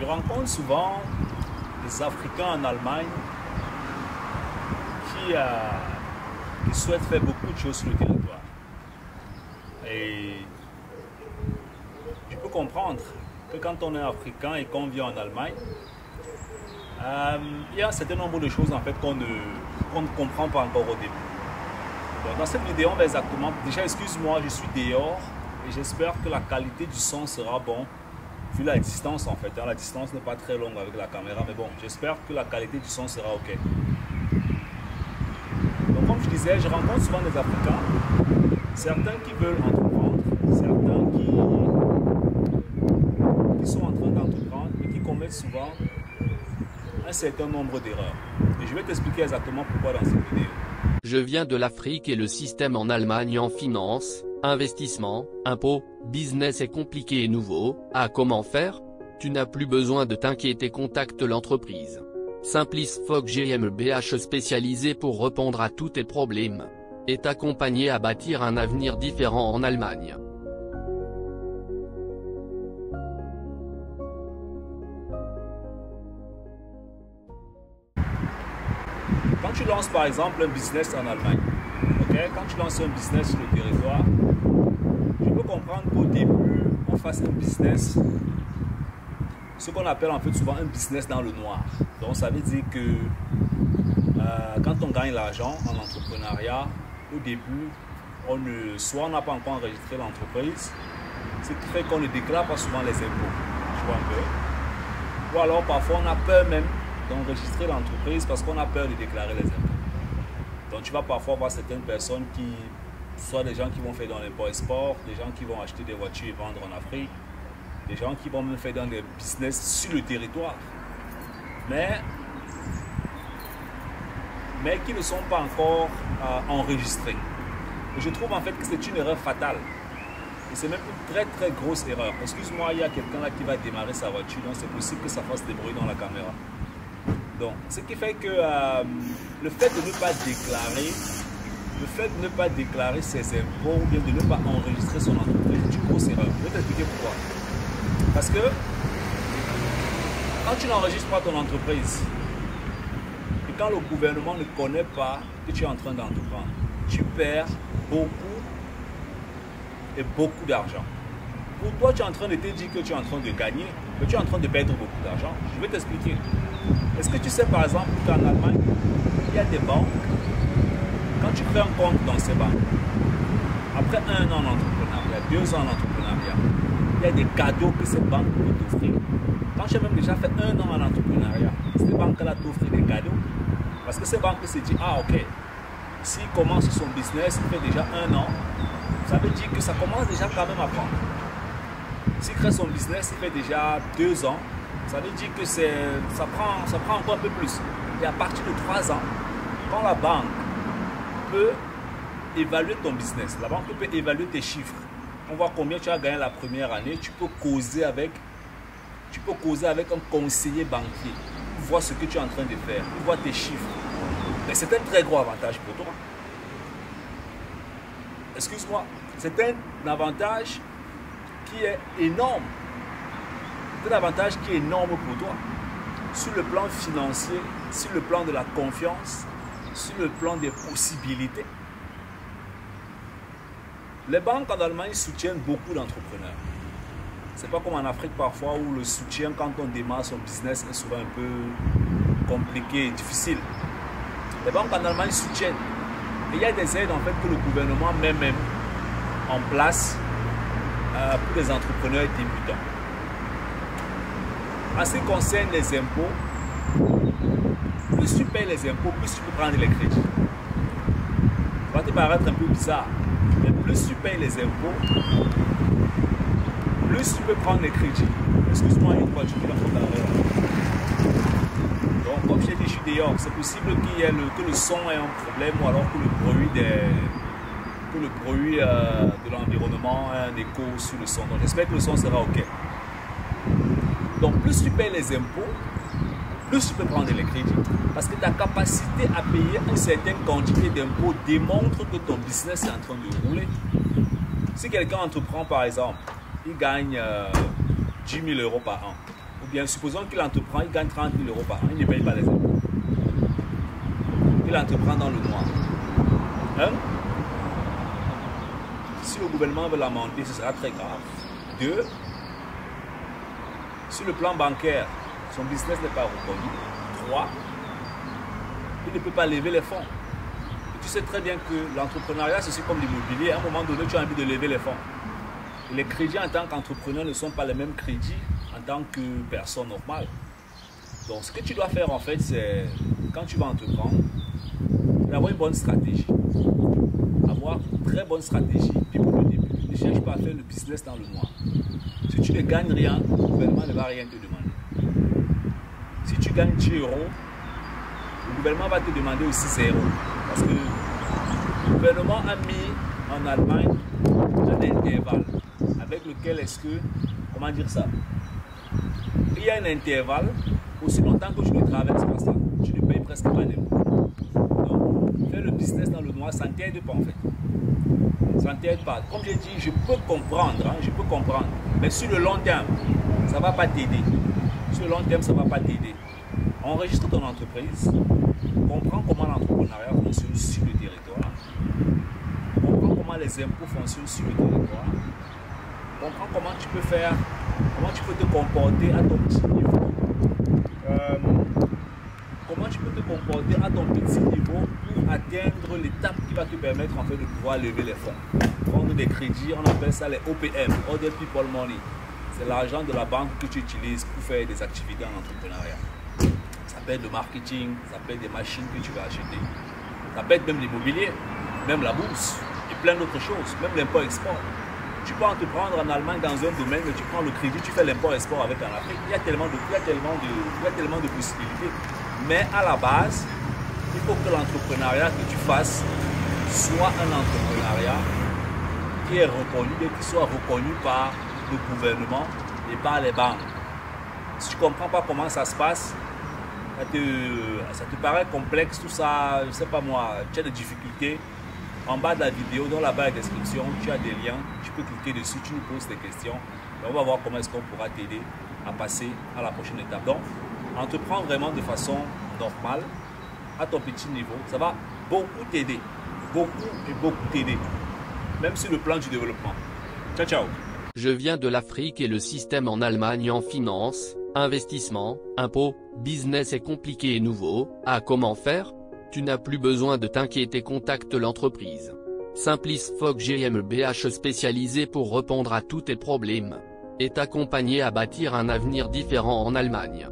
rencontre souvent des Africains en Allemagne qui souhaitent faire beaucoup de choses sur le territoire. Et je peux comprendre que quand on est africain et qu'on vit en Allemagne, il y a un certain nombre de choses en fait qu'on ne comprend pas encore au début. Donc, dans cette vidéo, on va exactement... Déjà, excuse-moi, je suis dehors et j'espère que la qualité du son sera bon. Vu la distance en fait, la distance n'est pas très longue avec la caméra, mais bon, j'espère que la qualité du son sera ok. Donc comme je disais, je rencontre souvent des Africains, certains qui veulent entreprendre, certains qui sont en train d'entreprendre et qui commettent souvent un certain nombre d'erreurs. Et je vais t'expliquer exactement pourquoi dans cette vidéo. Je viens de l'Afrique et le système en Allemagne en finance, investissement, impôts, business est compliqué et nouveau. Ah, comment faire? Tu n'as plus besoin de t'inquiéter, contacte l'entreprise Simplice Fogg GmbH spécialisée pour répondre à tous tes problèmes et t'accompagner à bâtir un avenir différent en Allemagne. Quand tu lances par exemple un business en Allemagne, quand tu lances un business sur le territoire, je peux comprendre qu'au début, on fasse un business, ce qu'on appelle en fait souvent un business dans le noir. Donc ça veut dire que quand on gagne l'argent en entrepreneuriat, au début, soit on n'a pas encore enregistré l'entreprise, ce qui fait qu'on ne déclare pas souvent les impôts, tu vois un peu. Ou alors parfois on a peur même d'enregistrer l'entreprise parce qu'on a peur de déclarer les impôts. Donc tu vas parfois voir certaines personnes soit des gens qui vont faire dans l'import-export, des gens qui vont acheter des voitures et vendre en Afrique, des gens qui vont même faire dans des business sur le territoire, mais qui ne sont pas encore enregistrés. Et je trouve en fait que c'est une erreur fatale. Et c'est même une très très grosse erreur. Excuse-moi, il y a quelqu'un là qui va démarrer sa voiture, donc c'est possible que ça fasse des bruits dans la caméra. Donc, ce qui fait que le fait de ne pas déclarer ses impôts ou bien de ne pas enregistrer son entreprise est une grosse erreur. Je vais t'expliquer pourquoi. Parce que quand tu n'enregistres pas ton entreprise et quand le gouvernement ne connaît pas que tu es en train d'entreprendre, tu perds beaucoup d'argent. Pour toi, tu es en train de te dire que tu es en train de gagner, mais tu es en train de perdre beaucoup d'argent. Je vais t'expliquer. Est-ce que tu sais par exemple qu'en Allemagne, il y a des banques, quand tu crées un compte dans ces banques, après 1 an d'entrepreneuriat, 2 ans d'entrepreneuriat, il y a des cadeaux que ces banques peuvent t'offrir. Quand j'ai même déjà fait 1 an en entrepreneuriat, ces banques-là t'offrent des cadeaux. Parce que ces banques se disent, ah ok, s'il commence son business, il fait déjà 1 an, ça veut dire que ça commence déjà quand même à prendre. S'il crée son business, il fait déjà 2 ans, ça veut dire que ça prend encore un peu plus. Et à partir de 3 ans, quand la banque peut évaluer ton business, la banque peut évaluer tes chiffres, on voit combien tu as gagné la première année, tu peux causer avec un conseiller banquier. Il voit ce que tu es en train de faire, il voit tes chiffres. Mais c'est un très gros avantage pour toi. Excuse-moi, c'est un avantage qui est énorme. C'est un avantage qui est énorme pour toi. Sur le plan financier, sur le plan de la confiance, sur le plan des possibilités. Les banques en Allemagne soutiennent beaucoup d'entrepreneurs. C'est pas comme en Afrique parfois où le soutien quand on démarre son business est souvent un peu compliqué et difficile. Les banques en Allemagne soutiennent. Et il y a des aides en fait que le gouvernement met même en place pour les entrepreneurs débutants. En ce qui concerne les impôts, plus tu payes les impôts, plus tu peux prendre les crédits. Ça va te paraître un peu bizarre, mais plus tu payes les impôts, plus tu peux prendre les crédits. Excuse-moi, il y a une voiture qui va faire l'arrêt. Donc, comme je l'ai dit, je suis dehors. C'est possible que le son ait un problème ou alors que le bruit de l'environnement ait un écho sur le son. Donc, j'espère que le son sera OK. Donc, plus tu payes les impôts, plus tu peux prendre les crédits. Parce que ta capacité à payer une certaine quantité d'impôts démontre que ton business est en train de rouler. Si quelqu'un entreprend, par exemple, il gagne 10 000 € par an. Ou bien supposons qu'il entreprend, il gagne 30 000 euros par an, il ne paye pas les impôts. Il entreprend dans le noir. Un, si le gouvernement veut l'amender, ce sera très grave. Deux, sur le plan bancaire, son business n'est pas reconnu. Trois, il ne peut pas lever les fonds. Et tu sais très bien que l'entrepreneuriat, c'est comme l'immobilier. À un moment donné, tu as envie de lever les fonds. Et les crédits en tant qu'entrepreneur ne sont pas les mêmes crédits en tant que personne normale. Donc, ce que tu dois faire, en fait, c'est, quand tu vas entreprendre, d'avoir une bonne stratégie. Avoir une très bonne stratégie. Puis pour le début, ne cherche pas à faire le business dans le noir. Si tu ne gagnes rien, le gouvernement ne va rien te demander. Si tu gagnes 10 euros, le gouvernement va te demander aussi 0. Parce que le gouvernement a mis en Allemagne un intervalle avec lequel est-ce que, comment dire ça, il y a un intervalle, aussi longtemps que tu ne traverses pas ça, tu ne payes presque pas d'impôts. Donc, faire le business dans le noir, ça ne t'aide pas en fait. Ça ne t'aide pas. Comme j'ai dit, je peux comprendre, je peux comprendre. Mais sur le long terme, ça ne va pas t'aider. Sur le long terme, ça ne va pas t'aider. Enregistre ton entreprise, comprends comment l'entrepreneuriat fonctionne sur le territoire, comprends comment les impôts fonctionnent sur le territoire, comprends comment tu peux faire, comment tu peux te comporter à ton petit niveau, comment tu peux te comporter à ton petit niveau pour atteindre l'étape qui va te permettre en fait de pouvoir lever les fonds. Prendre des crédits, on appelle ça les OPM, Other People Money. C'est l'argent de la banque que tu utilises pour faire des activités en entrepreneuriat. Ça peut être le marketing, ça peut être des machines que tu vas acheter, ça peut être même l'immobilier, même la bourse et plein d'autres choses, même l'import-export. Tu peux entreprendre en Allemagne dans un domaine, tu prends le crédit, tu fais l'import-export avec en Afrique. Il y a tellement de possibilités. Mais à la base, il faut que l'entrepreneuriat que tu fasses soit un entrepreneuriat qui est reconnu et qui soit reconnu par le gouvernement et par les banques. Si tu ne comprends pas comment ça se passe, ça te paraît complexe, tout ça, je ne sais pas moi, tu as des difficultés. En bas de la vidéo, dans la barre de description, tu as des liens, tu peux cliquer dessus, tu nous poses des questions. Et on va voir comment est-ce qu'on pourra t'aider à passer à la prochaine étape. Donc, entreprends vraiment de façon normale, à ton petit niveau. Ça va beaucoup t'aider, beaucoup t'aider, même sur le plan du développement. Ciao, ciao. Je viens de l'Afrique et le système en Allemagne en finance, investissement, impôts, business est compliqué et nouveau. Ah, comment faire? Tu n'as plus besoin de t'inquiéter, contacte l'entreprise Simplice Fogg GmbH spécialisée pour répondre à tous tes problèmes et t'accompagner à bâtir un avenir différent en Allemagne.